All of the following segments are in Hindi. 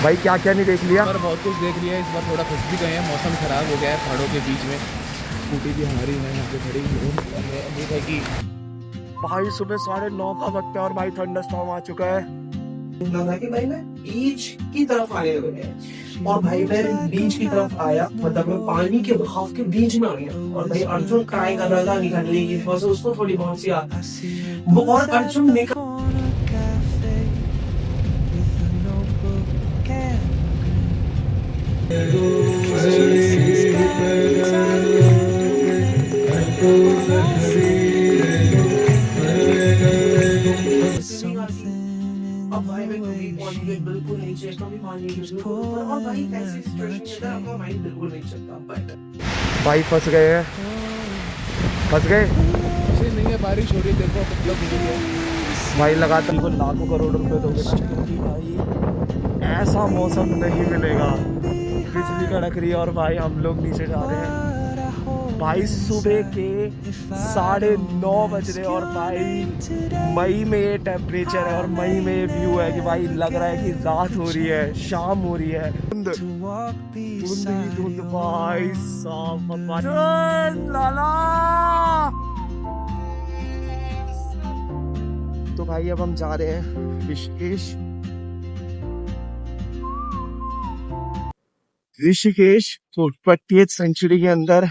भाई क्या क्या नहीं देख लिया। पर बहुत कुछ देख लिया है, इस बार थोड़ा फंस भी गए हैं, मौसम खराब हो गया है पहाड़ों के बीच में। स्कूटी भी हमारी है यहाँ पे खड़ी है, उम्मीद है कि भाई सुबह 9:30 का वक्त है और भाई थंडर स्टॉर्म आ चुका है। लगा कि भाई मैं बीच की तरफ आने लगे और भाई मैं बीच की तरफ आया, मतलब मैं पानी के बहाव के बीच में आ गया। और भाई अर्जुन ट्राई कर रहा था निकलने की, बस उसको थोड़ी बहुत सी आता वो, और अर्जुन निकल अब भाई मैं कभी पानी में बिल्कुल नहीं चलता, कभी पानी में बिल्कुल ऊपर, और भाई ऐसी सिचुएशन के अंदर आपका माइंड बिल्कुल नहीं चलता भाई फंस गए हैं, फंस गए ऐसे नहीं है, बारिश हो रही है, देखो मतलब हो रही है। भाई। लगातार को लाखों करोड़ रुपए दोगे ना, क्योंकि भाई ऐसा मौसम नहीं मिलेगा। बिजली कड़क रही है और भाई हम लोग नीचे जा रहे हैं। भाई सुबह के 9:30 बज रहे और भाई मई में ये टेम्परेचर है और मई में ये व्यू है कि भाई लग रहा है कि रात हो रही है, शाम हो रही है। धुंध धुंध ही धुंध भाई साहब, लाला। तो भाई अब हम जा रहे हैं ऋषिकेश। ऋषिकेश तो 20th सेंचुरी के अंदर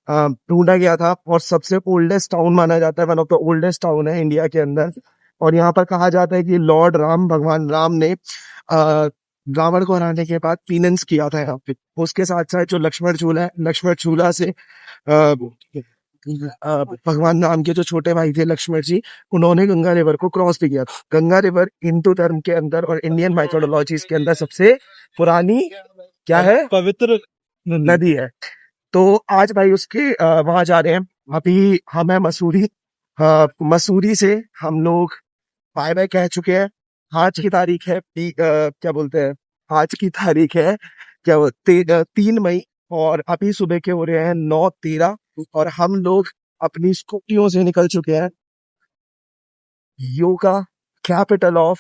ढूंढा गया था और सबसे ओल्डेस्ट टाउन माना जाता है, one of the oldest town है इंडिया के अंदर। और यहाँ पर कहा जाता है कि लॉर्ड राम, भगवान राम ने रावण को हराने के बाद पीनेंस किया था यहाँ पे। उसके साथ साथ जो लक्ष्मण झूला है, लक्ष्मण झूला से भगवान राम के जो छोटे भाई थे लक्ष्मण जी, उन्होंने गंगा रिवर को क्रॉस भी किया था। गंगा रिवर हिंदू धर्म के अंदर और इंडियन माइथोलॉजीज के अंदर सबसे पुरानी क्या है, पवित्र नदी है। तो आज भाई उसके वहां जा रहे हैं। अभी हम है मसूरी। मसूरी से हम लोग बाय बाय कह चुके हैं। आज की तारीख है क्या बोलते हैं, आज की तारीख है क्या 3 मई और अभी सुबह के हो रहे हैं 9:13 और हम लोग अपनी स्कूटियों से निकल चुके हैं योगा कैपिटल ऑफ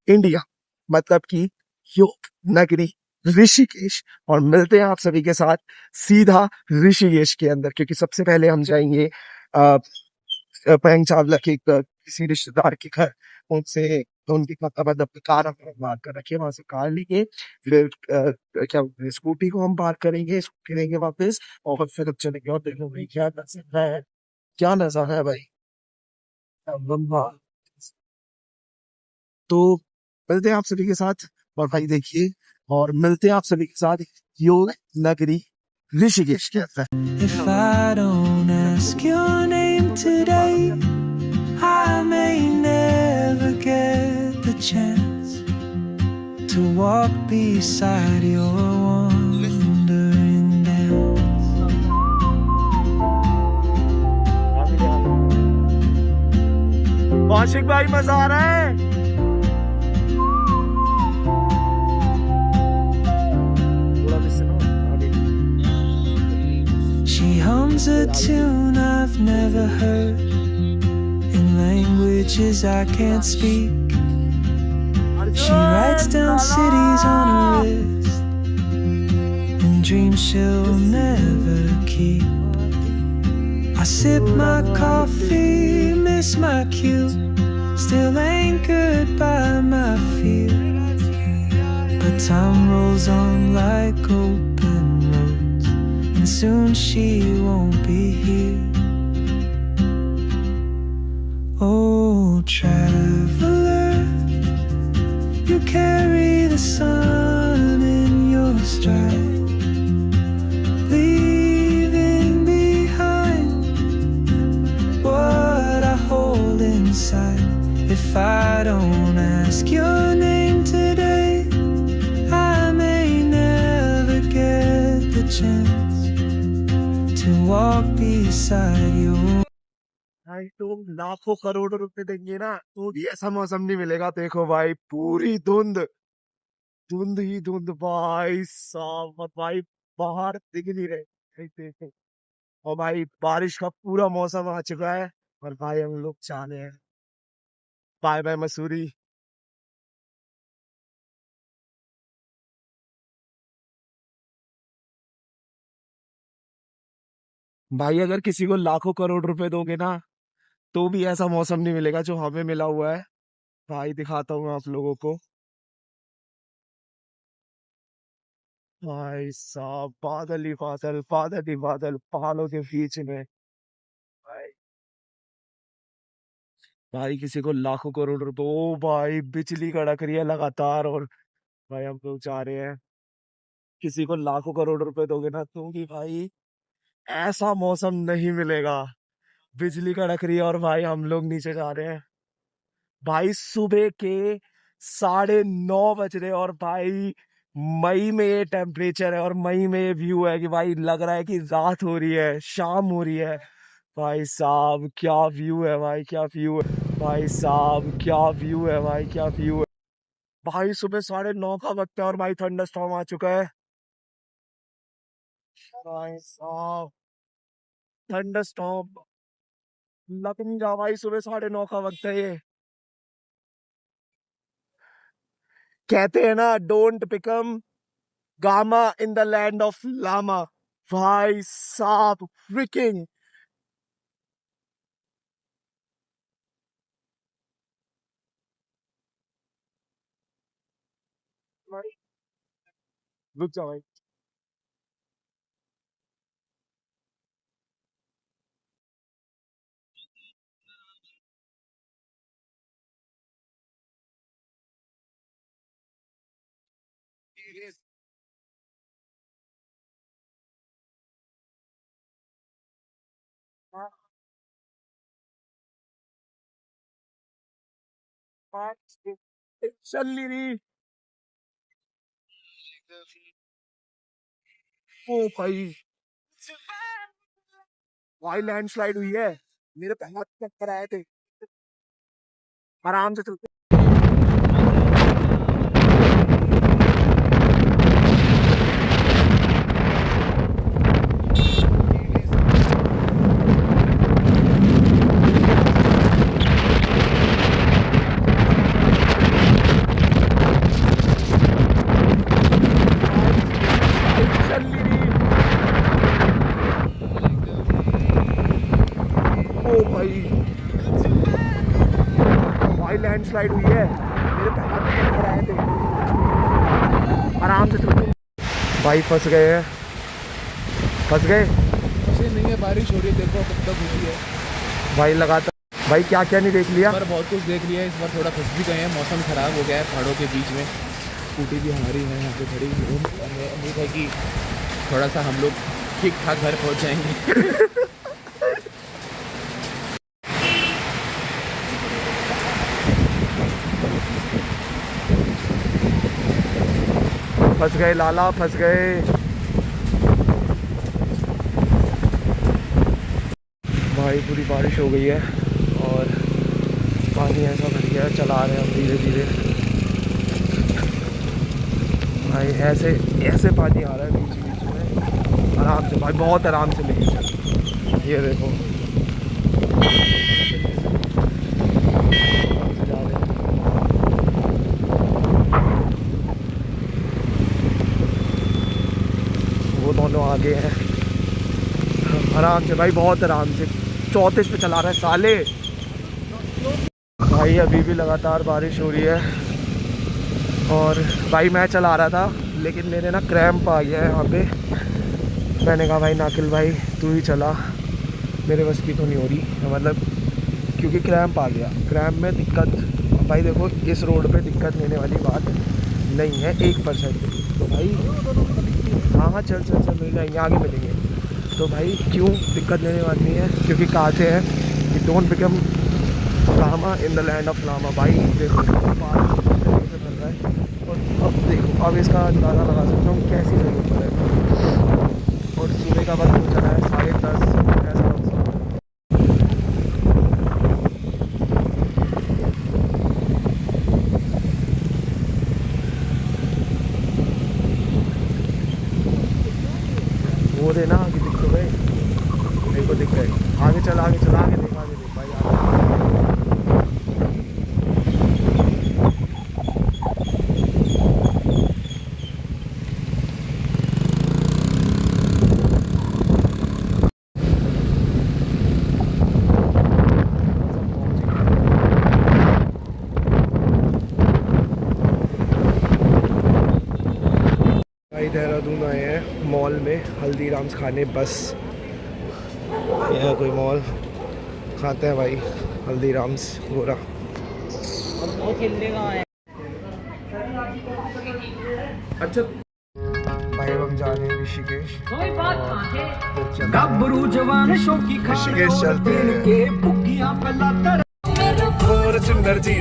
इंडिया, मतलब कि योग नगरी ऋषिकेश। और मिलते हैं आप सभी के साथ सीधा ऋषिकेश के अंदर, क्योंकि सबसे पहले हम जाएंगे मयंक चावला के किसी रिश्तेदार के घर, उनसे उनकी मतलब कार हम पार्क कर रखी है, वहां से कार लेंगे, फिर क्या बोलते हैं, स्कूटी को हम पार्क करेंगे, स्कूटी लेंगे वापस और फिर अब चलेंगे। और देखो भाई क्या नजारा है, क्या नजारा है भाई। वाह। तो मिलते हैं आप सभी के साथ और भाई देखिए, और मिलते हैं आप सभी के साथ योग नगरी ऋषिकेश के अंदर। If I don't ask your name today, I may never get the chance to walk beside your wandering dance. Kaushik भाई मजा आ रहा है। She hums a tune I've never heard in languages I can't speak. She writes down cities on her wrist and dreams she'll never keep. I sip my coffee, miss my cue, still anchored by my fear. But time rolls on like open roads, and soon she won't be here. Oh, traveler, you carry the sun in your stride, leaving behind what I hold inside. If I don't ask your name today, I may never get the chance to walk beside you. भाई तुम लाखों करोड़ों रुपए देंगे ना तो भी ऐसा मौसम नहीं मिलेगा। देखो भाई पूरी धुंध, धुंध ही धुंध भाई साहब, और भाई बाहर दिख नहीं रहे देखो। और भाई बारिश का पूरा मौसम आ चुका है और भाई हम लोग चाह रहे हैं बाय बाय मसूरी। भाई अगर किसी को लाखों करोड़ रुपए दोगे ना तो भी ऐसा मौसम नहीं मिलेगा जो हमें मिला हुआ है। भाई दिखाता हूँ आप लोगों को। भाई साहब बादल ही बादल, बादल ही बादल, पहाड़ों के बीच में। भाई भाई किसी को लाखों करोड़ रुपए, ओ भाई बिजली कड़क रही है लगातार, और भाई हम लोग जा रहे हैं। किसी को लाखों करोड़ रुपए दोगे ना तो भी भाई ऐसा मौसम नहीं मिलेगा। बिजली कड़क रही है और भाई हम लोग नीचे जा रहे हैं। भाई सुबह के 9:30 बज रहे हैं और भाई मई में ये टेम्परेचर है और मई में ये व्यू है कि भाई लग रहा है कि रात हो रही है, शाम हो रही है। भाई साहब क्या व्यू है, भाई क्या व्यू है, भाई साहब क्या व्यू है, भाई क्या व्यू है। भाई सुबह 9:30 का वक्त है और भाई थंडर स्टॉर्म आ चुका है। भाई साहब थंडर स्टॉर्म लग नहीं रहा भाई, सुबह 9:30 का वक्त है ये। कहते हैं ना, डोंट बिकम गामा in the land of llama. भाई साहब फ्रिकिंग भाई, रुक जाओ भाई। चल नहीं रही। ओ भाई, भाई लैंडस्लाइड हुई है। मेरे पहले चक्कर आए थे। आराम से चलते। चल नहीं रही। ओ भाई, भाई लैंडस्लाइड हुई है। मेरे पहले चक्कर आए थे। आराम से चलते। भाई फंस गए हैं, फंस गए। फंसे नहीं है, बारिश हो रही है, देखो कब तक होती है। भाई लगातार। भाई क्या क्या नहीं देख लिया। इस बार बहुत कुछ देख लिया है, इस बार थोड़ा फंस भी गए हैं, मौसम ख़राब हो गया है पहाड़ों के बीच में। स्कूटी भी हमारी है यहाँ पे खड़ी। हमें उम्मीद है कि थोड़ा सा हम लोग ठीक ठाक घर पहुँच जाएंगे। फंस गए लाला, फंस गए। भाई पूरी बारिश हो गई है और पानी ऐसा भर गया है, चला रहे हैं हम धीरे धीरे। भाई ऐसे ऐसे पानी आ रहा है बीच बीच में। आराम से भाई, बहुत आराम से लेके चल। ये देखो जा रहे हैं। वो दोनों आगे हैं। आराम से भाई, बहुत आराम से। 34 पे चला रहा है साले। भाई अभी भी लगातार बारिश हो रही है और भाई मैं चला रहा था लेकिन मेरे ना क्रैम्प आ गया है यहाँ पे। मैंने कहा भाई नाकिल भाई तू ही चला, मेरे बस की तो नहीं हो रही, मतलब क्योंकि क्रैम्प आ गया। क्रैम्प में दिक्कत, भाई देखो इस रोड पे दिक्कत लेने वाली बात नहीं है 1%। तो भाई हाँ हाँ चल चल चल, मिल जाएंगे, आगे मिलेंगे। तो भाई क्यों दिक्कत लेने वाली नहीं है, क्योंकि कहते हैं कि don't become llama in the land of llama. भाई देखो बारिश किस तरीके से बन रहा है और अब देखो, अब इसका अंदाज़ा लगा सकता हूँ कैसी जगह पर है। और सुबह का वक्त हो चला है 10:30, ऐसा मौसम। वो देना आगे दिख तो गए, मेरे को दिख गए। आगे चल, आगे चल, आगे देख, आगे देख भाई आगे। देहरादून आए हैं मॉल में हल्दीराम्स खाने बस। यहाँ कोई मॉल खाते हैं भाई हल्दीराम्स गोरा। अच्छा भाई हम जा रहे हैं ऋषिकेश। गबरू जवान शौकी ऋषिकेश चलते हैं। के पुगियां पलातर फॉर्च्यूनर जी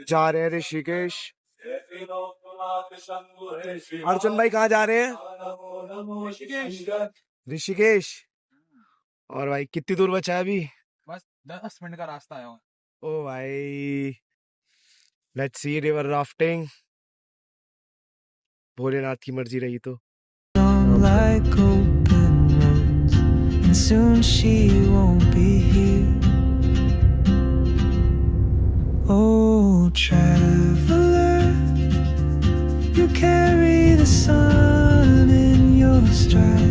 जा रहे हैं ऋषिकेश। अर्जुन भाई कहाँ जा रहे हैं? ऋषिकेश। और भाई कितनी दूर बचा है अभी? बस 10 मिनट का रास्ता है। ओ भाई let's see river rafting. Bholenath की मर्जी रही तो। like open roads, and soon she won't be here. Oh, traveler, you carry the sun in your stride.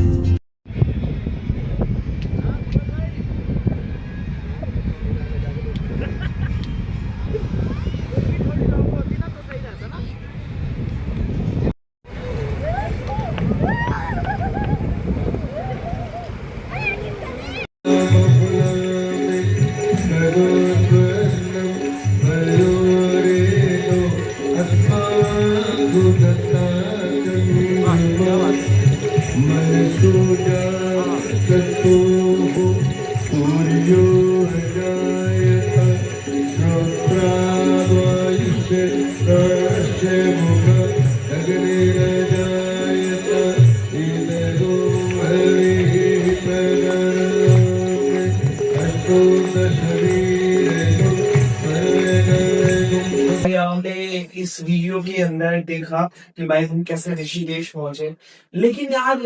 भाई आपने इस वीडियो के अंदर देखा कि भाई हम कैसे ऋषिकेश पहुंचे, लेकिन यार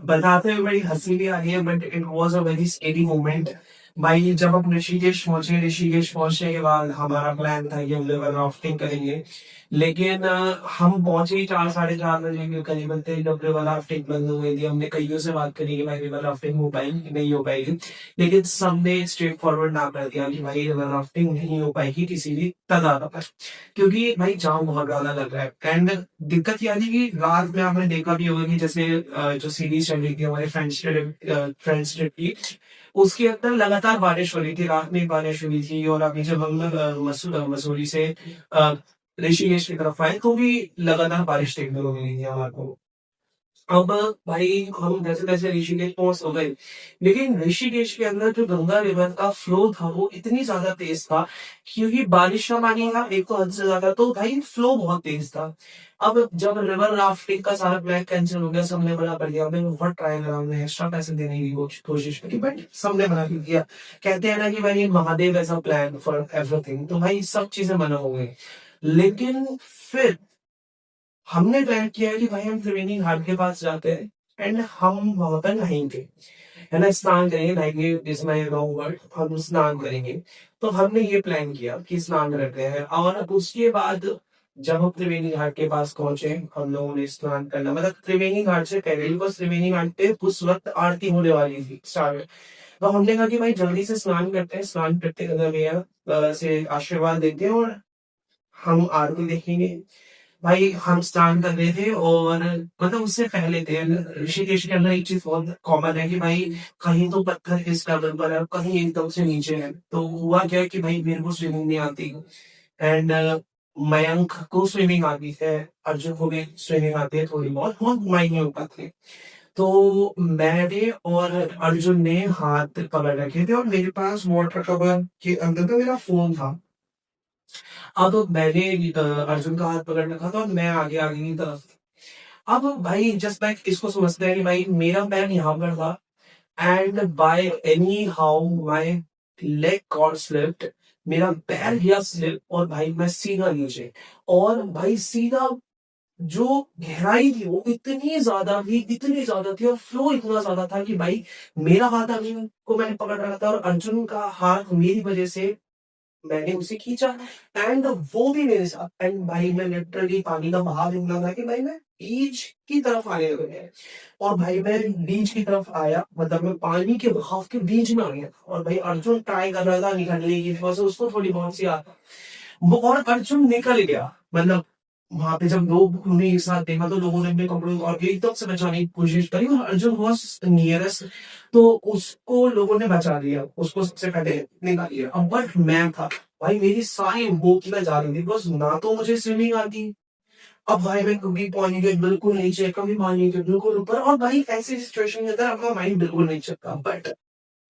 बताते हुए बड़ी हंसी भी आ रही है, but it was a very scary moment. भाई जब हम ऋषिकेश पहुंचे, ऋषिकेश पहुंचने के बाद हमारा प्लान था कि हम रिवर राफ्टिंग करेंगे, लेकिन हम पहुंचे ही 4-4:30 बजे के करीबन थे जब रिवर राफ्टिंग बंद हो गई थी। हमने कईयों से बात करी कि भाई रिवर राफ्टिंग हो पाएगी कि नहीं हो पाएगी, लेकिन सबने स्ट्रेट फॉरवर्ड ना कर दिया कि भाई रिवर राफ्टिंग नहीं हो पाएगी किसी भी तदाद पर, क्योंकि भाई जाम बहुत ज्यादा लग रहा है। एंड दिक्कत ये आ रही कि रात में आपने देखा भी होगा कि जैसे जो सीरीज चल रही थी हमारे फ्रेंड्स ट्रिप की, उसके अंदर लगातार बारिश हो रही थी, रात में बारिश हो रही थी। और अभी जब हम लोग मसूरी से अ, ऋषिकेश की तरफ आए तो भी लगातार बारिश देखने को मिली थी हमारे को। अब भाई हम जैसे तैसे ऋषिकेश पहुंच तो गए, लेकिन ऋषिकेश के अंदर जो गंगा रिवर का फ्लो था वो इतनी ज्यादा तेज था, क्योंकि बारिश का पानी था एक तो हद से ज्यादा, तो भाई फ्लो बहुत तेज था। अब जब रिवर राफ्टिंग का सारा प्लान कैंसिल हो गया, सबने मना कर दिया। हमने बहुत ट्राई करा, हमने एक्स्ट्रा पैसे देने की कोशिश की, बट सबने मना कर दिया। कहते हैं ना कि भाई महादेव ऐसा प्लान फॉर एवरीथिंग, तो भाई सब चीजें मना हो गई। लेकिन फिर हमने प्लान किया है कि भाई हम त्रिवेणी घाट के पास जाते हैं एंड हम वहां पर नहाएंगे, है ना, स्नान करेंगे। नहाएंगे इज माय रॉन्ग वर्ड, हम स्नान करेंगे। तो हमने ये प्लान किया कि स्नान करते हैं, और उसके बाद जब हम त्रिवेणी घाट के पास पहुंचे, हम लोगों ने स्नान करना, मतलब त्रिवेणी घाट से पहले, बिकॉज त्रिवेणी घाट पे उस वक्त आरती होने वाली थी स्टार्ट। तो हमने कहा कि भाई जल्दी से स्नान करते हैं, स्नान करते भैया से आशीर्वाद देते हैं और हम आरती देखेंगे। भाई हम स्नान कर रहे थे, और मतलब उससे पहले थे, ऋषिकेश के अंदर एक चीज बहुत कॉमन है कि भाई कहीं तो पत्थर इस लेवल पर है, कहीं एकदम से नीचे है। तो हुआ क्या कि भाई मेरे को स्विमिंग नहीं आती, एंड मयंक को स्विमिंग आती है, अर्जुन को भी स्विमिंग आती है थोड़ी बहुत, बहुत मायने हो पाते। तो मैंने और अर्जुन ने हाथ पकड़ रखे थे, और मेरे पास वाटर कवर के अंदर तो मेरा फोन था। अब मैंने अर्जुन का हाथ पकड़ रखा था और मैं आगे आगे की तरफ था। अब भाई जस्ट लाइक इसको समझते हैं कि भाई मेरा पैर यहाँ पर था, and by any how my leg got slipped, मेरा पैर गया स्लिप, और भाई मैं सीधा नीचे। और भाई सीधा जो गहराई थी वो इतनी ज्यादा थी, और फ्लो इतना ज्यादा था कि भाई मेरा हाथ अर्जुन को मैंने पकड़ रखा था, और अर्जुन का हाथ मेरी वजह से मैंने उसे खींचा एंड वो भी मेरे साथ। एंड भाई मैं लिटरली पानी का बहाव इतना था कि भाई मैं बीच की तरफ आने लगा है। और भाई मैं बीच की तरफ आया, मतलब मैं पानी के बहाव के बीच में आ गया। और भाई अर्जुन ट्राई कर रहा था निकलने की, बस उसको थोड़ी बहुत सी आता वो, और अर्जुन निकल गया। मतलब वहां पे जब लोग ने एक साथ देखा तो लोगों ने अपने कपड़ों और एकदम से बचाने की कोशिश करी, और अर्जुन वॉज नियरेस्ट, तो उसको लोगों ने बचा लिया, उसको सबसे पहले निकाल लिया। अब बट मैं था भाई, मेरी सारी बोट में जा रही थी, बस ना तो मुझे स्विमिंग आती। अब भाई मैं कभी पानी के बिल्कुल नीचे, कभी पानी के बिल्कुल ऊपर, और भाई ऐसी सिचुएशन के अंदर आपका माइंड बिल्कुल नहीं चलता। बट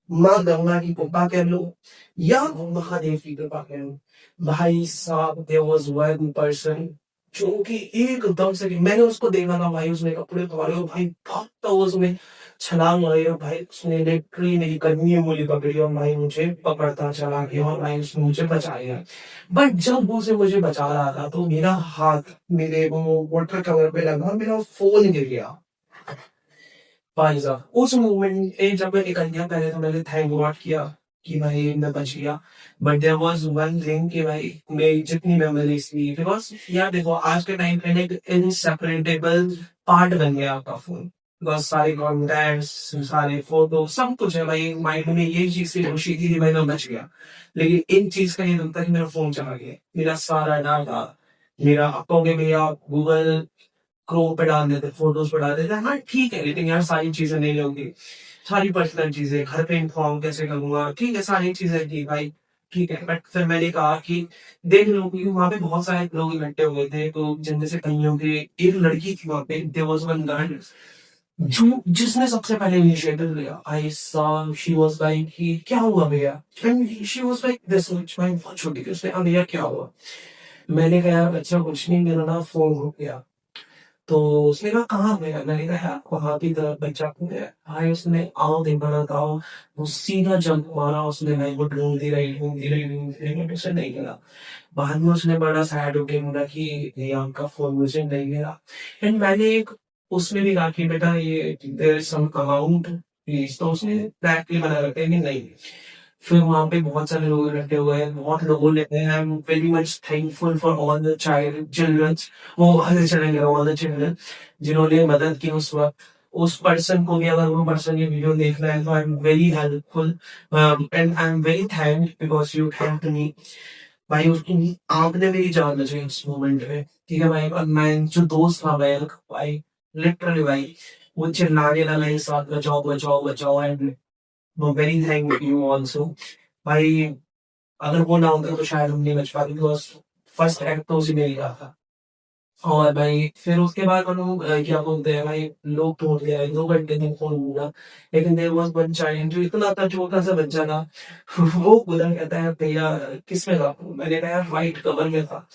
माँ गंगा की कृपा कह लो या महादेव की कृपा कह लो, भाई साहब देयर वाज वन पर्सन जो कि एकदम से, मैंने उसको देखा था भाई, उसने कपड़े उतारे और भाई भागता हुआ उसमें छलांग लगाई, और भाई उसने लिटरली मेरी कन्नी उंगली पकड़ी और भाई मुझे पकड़ता चला गया, और भाई उसने मुझे बचाया। बट जब वो उसे मुझे बचा रहा था तो मेरा हाथ मेरे वो वाटर कवर पे लगा और मेरा फोन गिर गया। भाई साहब उस मोमेंट पे जब मैं निकल गया, पहले तो मैंने थैंक गॉड किया कि भाई मैं बच गया। But there was one thing कि भाई मेरी जितनी मेमोरीज थी, बिकॉज यार देखो आज के टाइम पे एक इनसेपरेटेबल पार्ट बन गया आपका फोन। बिकॉज सारे कॉन्टैक्ट्स, सारे फोटो, सब कुछ है भाई। माइंड में ये चीज की खुशी थी कि भाई मैं बच गया, लेकिन इन चीज का ये होता है कि मेरा फोन चला गया, मेरा सारा डाटा, मेरा आप कहोगे भैया गूगल क्रोम पे डाल देते, फोटोज पे डाल देते, हाँ ठीक है, लेकिन यार सारी चीजें नहीं होंगी, सारी पर्सनल चीजें घर पे इन्फॉर्म कैसे करूंगा, ठीक है सारी चीजें ठीक भाई, ठीक है। बट फिर मैंने कहा कि देख लो, क्योंकि वहां पे बहुत सारे लोग इकट्ठे हुए थे, तो जिनमें से कईयों के एक लड़की थी वहां पे, देयर वाज वन गर्ल जो जिसने सबसे पहले इनिशिएटिव लिया। I saw she was like कि क्या हुआ भैया, and she was like this much, मैं बहुत छोटी थी, उसने भैया क्या हुआ। मैंने कहा यार अच्छा कुछ नहीं, मेरा ना फोन हो गया। तो उसने कहा कहाँ गया, मैंने कहा यार वहां की तरफ बच्चा को गया। भाई उसने आओ नहीं बना था, वो सीधा जंप मारा, उसने भाई वो ढूंढती रही ढूंढती रही ढूंढती रही, बट उसे नहीं मिला। बाद में उसने बड़ा सैड होके बोला कि ये आपका फोन मुझे नहीं मिला। एंड मैंने एक उसमें भी कहा कि बेटा ये there is some amount please, तो उसने ब्लैक भी बना रखा है कि नहीं। फिर वहां पे बहुत सारे लोग इकट्ठे हुए हैं, बहुत लोगों ने, I am very much thankful for all the childrens, वो ऑल द चिल्ड्रन जिन्होंने मदद की उस वक्त। उस पर्सन को भी अगर वो पर्सन ये वीडियो देख रहा है तो आई am very helpful and I am very thank because you help me. भाई उसकी आपने मेरी जान बचाई उस मोमेंट में, ठीक है भाई। और मैं जो दोस्त था भाई लिटरली भाई वो चिल्लाने लगा ही साथ, बचाओ बचाओ बचाओ, and know very thank you also भाई। अगर वो ना होता तो शायद हम नहीं बच पाते, बिकॉज फर्स्ट एक्ट तो उसी में ही रहा था। और भाई फिर उसके बाद हम लोग क्या बोलते हैं भाई, लोग टूट गए, 2 घंटे तक फोन मिला। लेकिन देयर वाज वन चाइल्ड जो इतना था, छोटा सा बच्चा था वो खुदा कहता है भैया किस में था, मैंने कहा यार व्हाइट कवर में था।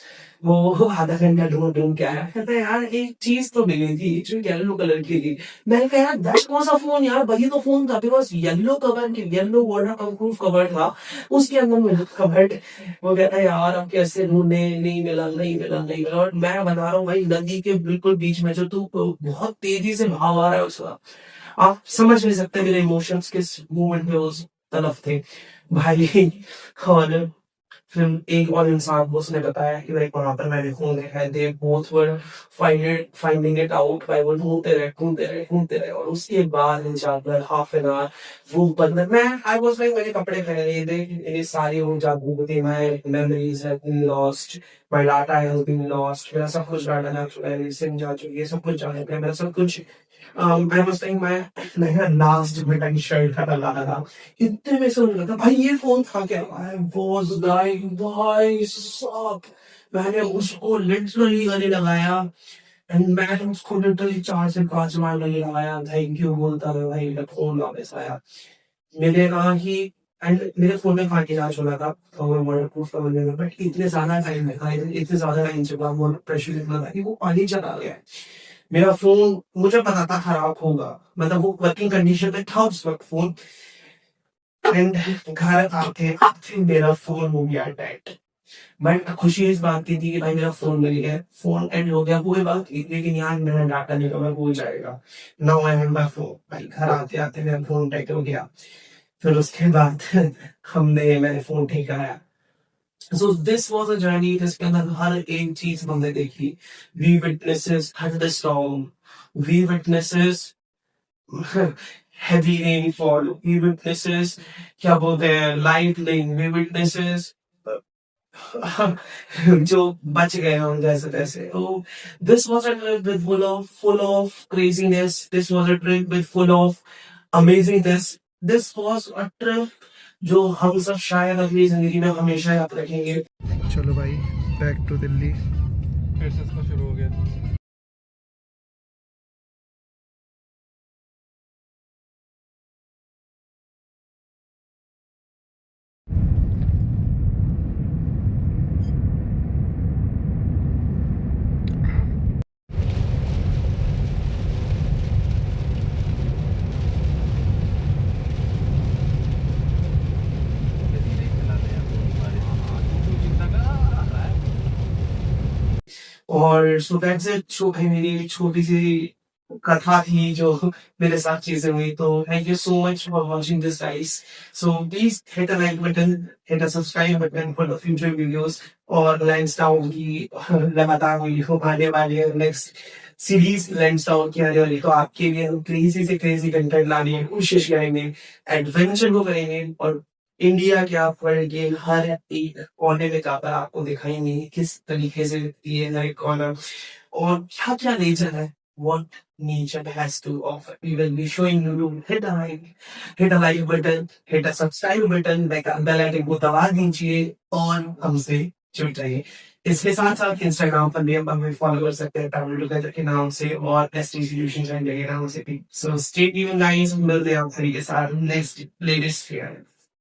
वो आधा घंटा ढूंढ ढूंढ के आया, कहता है यार एक चीज तो मिली थी जो येलो कलर की थी। मैंने कहा यार दैट वाज अ फोन यार, वही तो फोन था, बिकॉज येलो कवर के येलो वाटर प्रूफ कवर था, उसके अंदर में कवर्ड। वो कहता है यार अब कैसे ढूंढे, नहीं मिला नहीं मिला नहीं मिला। और मैं बता रहा हूँ भाई नदी के बिल्कुल बीच में जो तू बहुत तेजी से भाव आ रहा है उसका, आप समझ नहीं सकते मेरे इमोशंस किस मोमेंट में उस तरफ थे भाई। और फिर एक और इंसान को उसने बताया कि लाइक वहां पर मैंने फोन देखा है, they both were finding it out भाई, वो ढूंढते रहे। और उसके बाद इंशाल्लाह हाफ एन आवर वो बंदा, मैं आई वाज लाइक मेरे कपड़े पहन लिए थे, मेरी सारी वो जादू थी, my memories have been lost, my data has been lost, मेरा सब कुछ डाटा ना मेरी सिम जा चुकी है, सब कुछ जा चुका है मेरा सब कुछ। आई वाज थिंकिंग मैं लास्ट में टाइम शर्ट का डाला था, इतने में सुन रहा था भाई ये फोन था क्या। आई वाज लाइक भाई साहब, मैंने उसको लिटरली गले लगाया, एंड मैं उसको लिटरली 4 से 5 बार गले लगाया, थैंक यू बोलता मैं भाई मेरा फोन वापस आया। मैंने कहा कि एंड मेरे फोन में खाकी चार्ज हो रहा था तो मैं वाटर प्रूफ का बनने लगा, बट इतने ज्यादा टाइम लगा, इतने ज्यादा टाइम चुका, वो प्रेशर इतना था कि वो पानी चला गया। मेरा फोन मुझे पता था खराब होगा, मतलब वो वर्किंग कंडीशन में था उस वक्त फोन, एंड घर आते मेरा फोन हो गया डेड। बट खुशी इस बात की थी कि भाई मेरा फोन मिल गया, फोन एंड हो गया कोई बात नहीं, लेकिन यार मेरा डाटा नहीं कवर हो जाएगा। Now I have my phone, भाई घर आते आते मेरा फोन डेड हो गया। फिर उसके बाद मैंने फोन ठीक कराया, So this was a journey जिसके अंदर हर एक चीज हमने देखी. We witnesses thunderstorm. We witnesses heavy rainfall. We witnesses क्या बोलते हैं lightning. We witnesses जो बच गए हम जैसे तैसे. Oh, this was a trip with full of craziness. This was a trip with full of amazingness. This was a trip जो हम सब शायद अपनी जिंदगी में हमेशा याद रखेंगे. चलो भाई, बैक टू दिल्ली. फिर से इसका शुरू हो गया. और सो दैट्स इट. सो भाई मेरी छोटी सी कथा थी जो मेरे साथ चीजें हुई. तो thank you so much for watching this guys. So please hit a like button, hit a subscribe button for the future videos. और लैंसडाउन की लगातार वीडियो आने वाली है. नेक्स्ट सीरीज लैंसडाउन की आने वाली. तो आपके लिए हम क्रेजी से क्रेजी कंटेंट लाने की कोशिश करेंगे. एडवेंचर को करेंगे और इंडिया क्या वर्ल्ड के हर एक कोने में जाकर आपको दिखाएंगे किस तरीके से ये हर एक कॉर्नर और क्या क्या नेचर है. What nature has to offer. We will be showing you. Hit a like button, hit a subscribe button, bell icon को दबा दीजिए और हमसे जुड़ जाइए. इसके साथ साथ इंस्टाग्राम पर भी हमें फॉलो कर सकते हैं ट्रैवल टुगेदर के नाम से और एसटी सॉल्यूशंस के नाम से भी. So stay tuned guys. मिलते हैं आप सभी के साथ नेक्स्ट लेटेस्ट